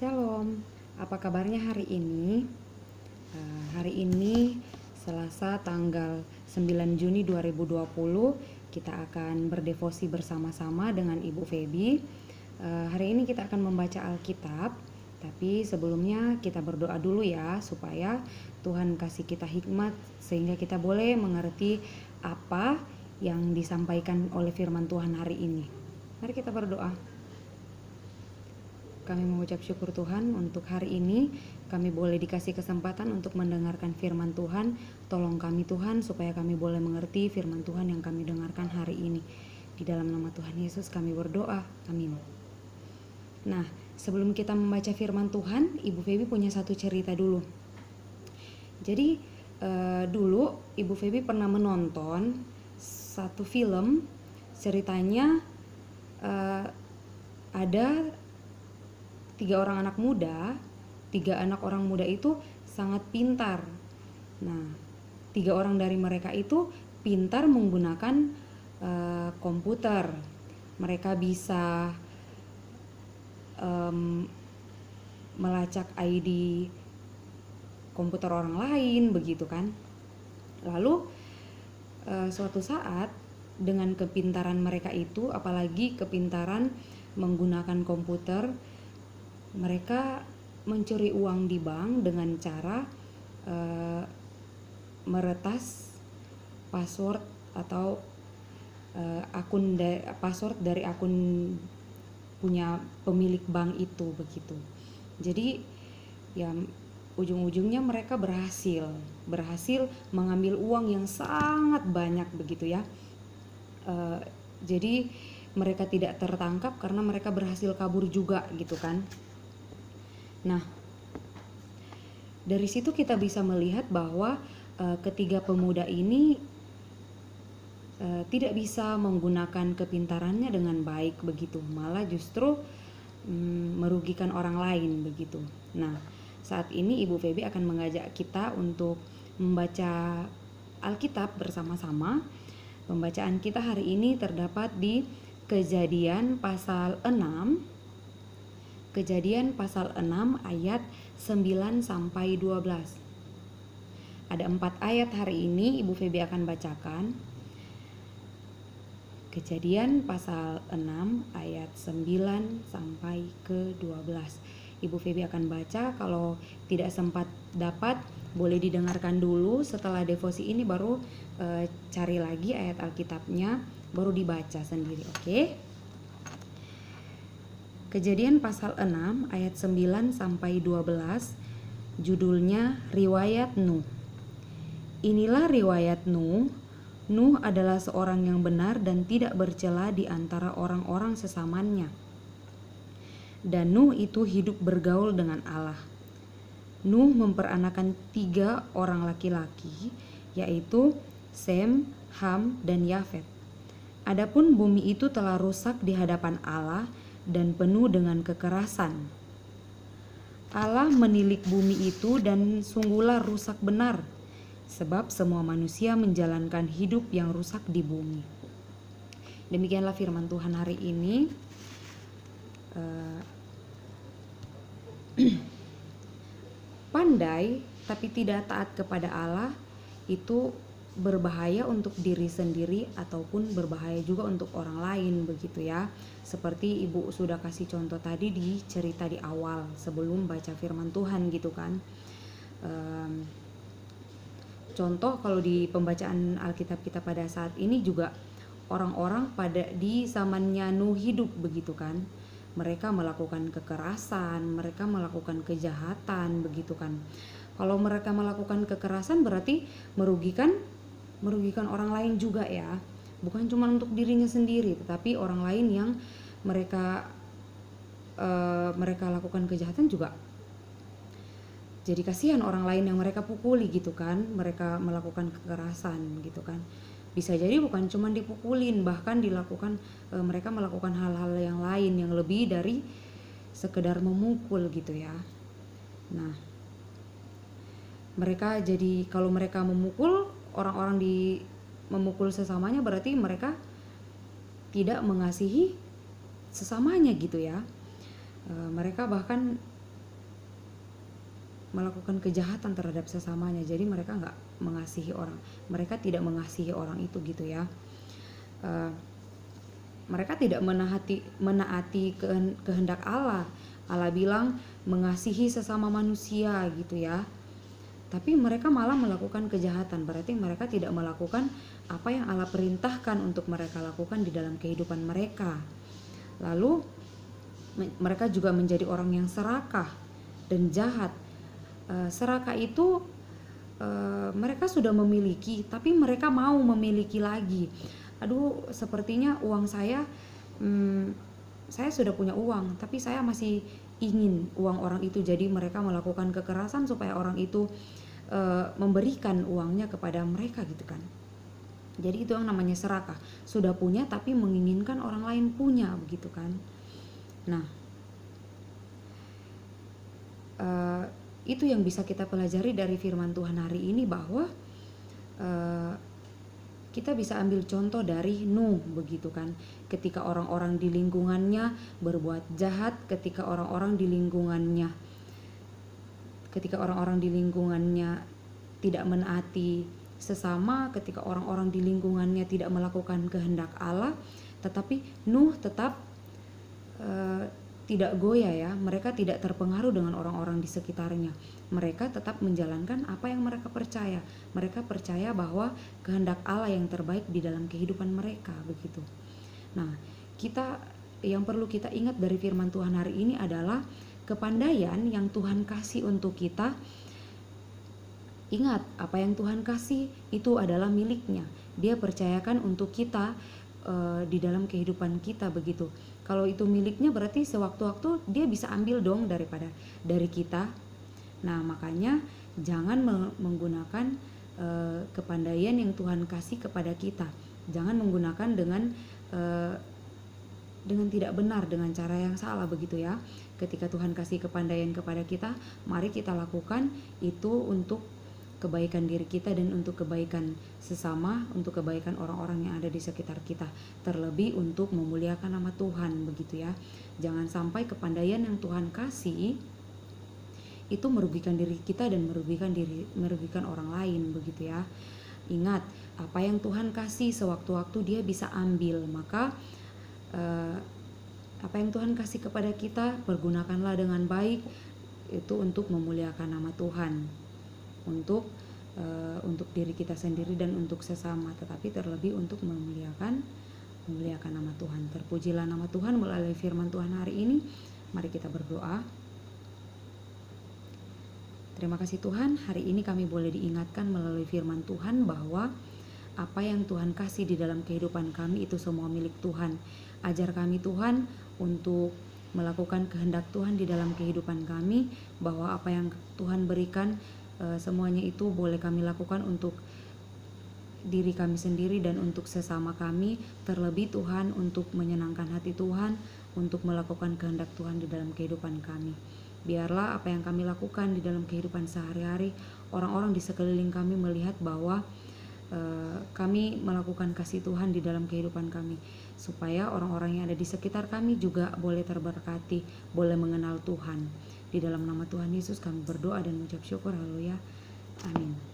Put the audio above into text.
Shalom, apa kabarnya hari ini? Hari ini Selasa tanggal 9 Juni 2020 kita akan berdevosi bersama-sama dengan Ibu Feby. Hari ini kita akan membaca Alkitab, tapi sebelumnya kita berdoa dulu ya supaya Tuhan kasih kita hikmat sehingga kita boleh mengerti apa yang disampaikan oleh firman Tuhan hari ini. Mari kita berdoa. Kami mengucap syukur Tuhan untuk hari ini kami boleh dikasih kesempatan untuk mendengarkan firman Tuhan. Tolong kami Tuhan supaya kami boleh mengerti firman Tuhan yang kami dengarkan hari ini. Di dalam nama Tuhan Yesus kami berdoa, amin. Nah, sebelum kita membaca firman Tuhan, Ibu Feby punya satu cerita dulu. Jadi dulu Ibu Feby pernah menonton satu film, ceritanya ada tiga orang muda itu sangat pintar. Nah, tiga orang dari mereka itu pintar menggunakan komputer. Mereka bisa melacak ID komputer orang lain, begitu kan. Lalu suatu saat dengan kepintaran mereka itu, apalagi kepintaran menggunakan komputer, mereka mencuri uang di bank dengan cara meretas password atau password dari akun punya pemilik bank itu, begitu. Jadi ya ujung-ujungnya mereka berhasil mengambil uang yang sangat banyak, begitu ya. Jadi mereka tidak tertangkap karena mereka berhasil kabur juga, gitu kan. Nah, dari situ kita bisa melihat bahwa ketiga pemuda ini tidak bisa menggunakan kepintarannya dengan baik, begitu. Malah justru merugikan orang lain, begitu. Nah, saat ini Ibu Feby akan mengajak kita untuk membaca Alkitab bersama-sama. Pembacaan kita hari ini terdapat di Kejadian pasal 6. Kejadian pasal 6 ayat 9 sampai 12. Ada 4 ayat hari ini Ibu Feby akan bacakan. Kejadian pasal 6 ayat 9 sampai ke 12. Ibu Feby akan baca, kalau tidak sempat dapat boleh didengarkan dulu, setelah devosi ini baru cari lagi ayat Alkitabnya, baru dibaca sendiri, oke? Kejadian pasal 6 ayat 9 sampai 12, judulnya Riwayat Nuh. Inilah riwayat Nuh. Nuh adalah seorang yang benar dan tidak bercela di antara orang-orang sesamanya. Dan Nuh itu hidup bergaul dengan Allah. Nuh memperanakan 3 orang laki-laki, yaitu Sem, Ham, dan Yafet. Adapun bumi itu telah rusak di hadapan Allah dan penuh dengan kekerasan. Allah menilik bumi itu dan sungguhlah rusak benar, sebab semua manusia menjalankan hidup yang rusak di bumi. Demikianlah firman Tuhan hari ini. Pandai tapi tidak taat kepada Allah itu berbahaya untuk diri sendiri ataupun berbahaya juga untuk orang lain, begitu ya. Seperti Ibu sudah kasih contoh tadi di cerita di awal sebelum baca firman Tuhan, gitu kan. Contoh kalau di pembacaan Alkitab kita pada saat ini juga, orang-orang pada di zamannya Nuh hidup, begitu kan. Mereka melakukan kekerasan, mereka melakukan kejahatan, begitu kan. Kalau mereka melakukan kekerasan berarti merugikan orang lain juga ya. Bukan cuma untuk dirinya sendiri, tetapi orang lain yang mereka lakukan kejahatan juga. Jadi kasihan orang lain yang mereka pukuli, gitu kan. Mereka melakukan kekerasan, gitu kan. Bisa jadi bukan cuma dipukulin, bahkan mereka melakukan hal-hal yang lain yang lebih dari sekedar memukul, gitu ya. Nah, mereka jadi kalau mereka memukul orang-orang memukul sesamanya, berarti mereka tidak mengasihi sesamanya, gitu ya. Mereka bahkan melakukan kejahatan terhadap sesamanya. Jadi mereka nggak mengasihi orang, mereka tidak mengasihi orang itu gitu ya. Mereka tidak menaati kehendak Allah. Allah bilang mengasihi sesama manusia gitu ya. Tapi mereka malah melakukan kejahatan. Berarti mereka tidak melakukan apa yang Allah perintahkan untuk mereka lakukan di dalam kehidupan mereka. Lalu mereka juga menjadi orang yang serakah dan jahat. Serakah itu mereka sudah memiliki, tapi mereka mau memiliki lagi. Aduh, sepertinya uang saya sudah punya uang, tapi saya masih ingin uang orang itu. Jadi mereka melakukan kekerasan supaya orang itu memberikan uangnya kepada mereka gitu kan. Jadi itu yang namanya serakah. Sudah punya tapi menginginkan orang lain punya begitu kan. Nah, itu yang bisa kita pelajari dari firman Tuhan hari ini, bahwa kita bisa ambil contoh dari Nuh begitu kan. Ketika orang-orang di lingkungannya berbuat jahat, ketika orang-orang di lingkungannya tidak menaati sesama, ketika orang-orang di lingkungannya tidak melakukan kehendak Allah, tetapi Nuh tetap tidak goyah ya. Mereka tidak terpengaruh dengan orang-orang di sekitarnya. Mereka tetap menjalankan apa yang mereka percaya. Mereka percaya bahwa kehendak Allah yang terbaik di dalam kehidupan mereka begitu. Nah, yang perlu kita ingat dari firman Tuhan hari ini adalah kepandaian yang Tuhan kasih untuk kita. Ingat, apa yang Tuhan kasih itu adalah miliknya. Dia percayakan untuk kita di dalam kehidupan kita begitu. Kalau itu miliknya berarti sewaktu-waktu dia bisa ambil dong dari kita. Nah, makanya jangan menggunakan kepandaian yang Tuhan kasih kepada kita. Jangan menggunakan dengan tidak benar, dengan cara yang salah begitu ya. Ketika Tuhan kasih kepandaian kepada kita, mari kita lakukan itu untuk kebaikan diri kita dan untuk kebaikan sesama, untuk kebaikan orang-orang yang ada di sekitar kita, terlebih untuk memuliakan nama Tuhan begitu ya. Jangan sampai kepandaian yang Tuhan kasih itu merugikan diri kita dan merugikan orang lain begitu ya. Ingat, apa yang Tuhan kasih sewaktu-waktu dia bisa ambil. Maka apa yang Tuhan kasih kepada kita, pergunakanlah dengan baik, itu untuk memuliakan nama Tuhan, untuk diri kita sendiri dan untuk sesama, tetapi terlebih untuk memuliakan nama Tuhan. Terpujilah nama Tuhan melalui firman Tuhan hari ini. Mari kita berdoa. Terima kasih Tuhan, hari ini kami boleh diingatkan melalui firman Tuhan bahwa apa yang Tuhan kasih di dalam kehidupan kami itu semua milik Tuhan. Ajar kami Tuhan untuk melakukan kehendak Tuhan di dalam kehidupan kami, bahwa apa yang Tuhan berikan semuanya itu boleh kami lakukan untuk diri kami sendiri dan untuk sesama kami, terlebih Tuhan untuk menyenangkan hati Tuhan, untuk melakukan kehendak Tuhan di dalam kehidupan kami. Biarlah apa yang kami lakukan di dalam kehidupan sehari-hari, orang-orang di sekeliling kami melihat bahwa kami melakukan kasih Tuhan di dalam kehidupan kami, supaya orang-orang yang ada di sekitar kami juga boleh terberkati, boleh mengenal Tuhan. Di dalam nama Tuhan Yesus kami berdoa dan mengucap syukur. Haleluya. Amin.